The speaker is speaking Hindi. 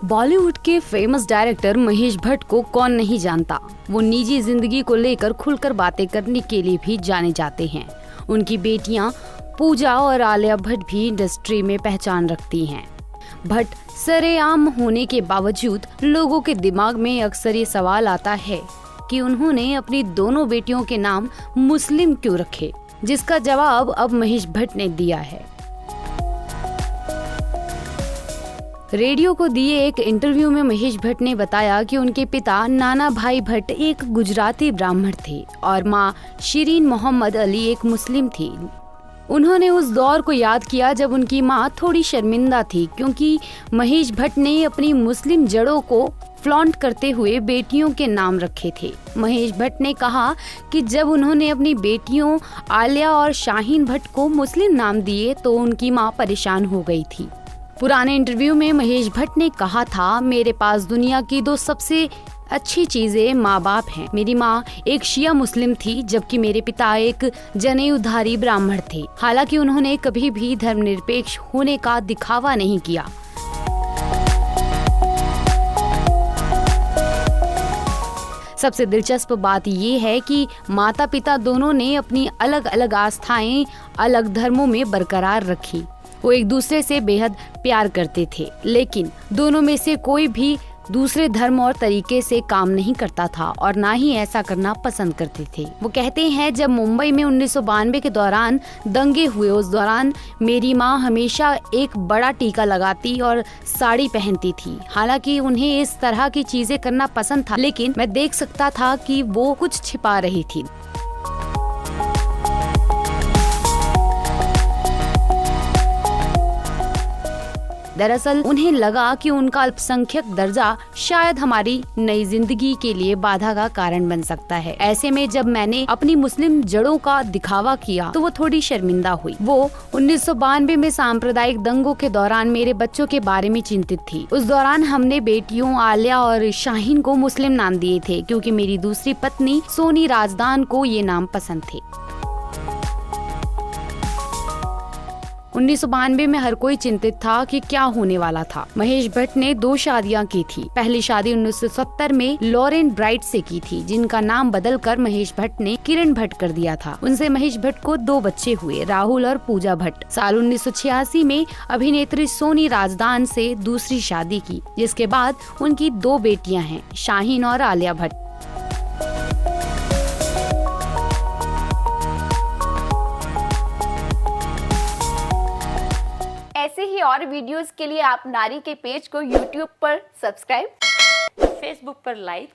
बॉलीवुड के फेमस डायरेक्टर महेश भट्ट को कौन नहीं जानता। वो निजी जिंदगी को लेकर खुलकर बातें करने के लिए भी जाने जाते हैं। उनकी बेटियां पूजा और आलिया भट्ट भी इंडस्ट्री में पहचान रखती हैं। भट्ट सरेआम होने के बावजूद लोगों के दिमाग में अक्सर ये सवाल आता है कि उन्होंने अपनी दोनों बेटियों के नाम मुस्लिम क्यों रखे, जिसका जवाब अब महेश भट्ट ने दिया है। रेडियो को दिए एक इंटरव्यू में महेश भट्ट ने बताया कि उनके पिता नाना भाई भट्ट एक गुजराती ब्राह्मण थे और मां शिरीन मोहम्मद अली एक मुस्लिम थी। उन्होंने उस दौर को याद किया जब उनकी मां थोड़ी शर्मिंदा थी, क्योंकि महेश भट्ट ने अपनी मुस्लिम जड़ों को फ्लॉन्ट करते हुए बेटियों के नाम रखे थे। महेश भट्ट ने कहा कि जब उन्होंने अपनी बेटियों आलिया और शाहीन भट्ट को मुस्लिम नाम दिए तो उनकी मां परेशान हो गई थी। पुराने इंटरव्यू में महेश भट्ट ने कहा था, मेरे पास दुनिया की दो सबसे अच्छी चीजें माँ बाप हैं। मेरी माँ एक शिया मुस्लिम थी, जबकि मेरे पिता एक जनेऊधारी ब्राह्मण थे। हालांकि उन्होंने कभी भी धर्मनिरपेक्ष होने का दिखावा नहीं किया। सबसे दिलचस्प बात ये है कि माता पिता दोनों ने अपनी अलग अलग आस्थाएं अलग धर्मों में बरकरार रखी। वो एक दूसरे से बेहद प्यार करते थे, लेकिन दोनों में से कोई भी दूसरे धर्म और तरीके से काम नहीं करता था और ना ही ऐसा करना पसंद करते थे। वो कहते हैं, जब मुंबई में 1992 के दौरान दंगे हुए, उस दौरान मेरी माँ हमेशा एक बड़ा टीका लगाती और साड़ी पहनती थी। हालांकि उन्हें इस तरह की चीजें करना पसंद था, लेकिन मैं देख सकता था कि वो कुछ छिपा रही थी। दरअसल उन्हें लगा कि उनका अल्पसंख्यक दर्जा शायद हमारी नई जिंदगी के लिए बाधा का कारण बन सकता है। ऐसे में जब मैंने अपनी मुस्लिम जड़ों का दिखावा किया तो वो थोड़ी शर्मिंदा हुई। वो 1992 में सांप्रदायिक दंगों के दौरान मेरे बच्चों के बारे में चिंतित थी। उस दौरान हमने बेटियों आलिया और शाहीन को मुस्लिम नाम दिए थे, क्योंकि मेरी दूसरी पत्नी सोनी राजदान को ये नाम पसंद थे। 1992 में हर कोई चिंतित था कि क्या होने वाला था। महेश भट्ट ने 2 शादियां की थी। पहली शादी 1970 में लॉरेन ब्राइट से की थी, जिनका नाम बदलकर महेश भट्ट ने किरण भट्ट कर दिया था। उनसे महेश भट्ट को 2 बच्चे हुए, राहुल और पूजा भट्ट। साल 1986 में अभिनेत्री सोनी राजदान से दूसरी शादी की, जिसके बाद उनकी 2 बेटियां हैं, शाहीन और आलिया भट्ट। ऐसे ही और वीडियोस के लिए आप नारी के पेज को YouTube पर सब्सक्राइब, फेसबुक पर लाइक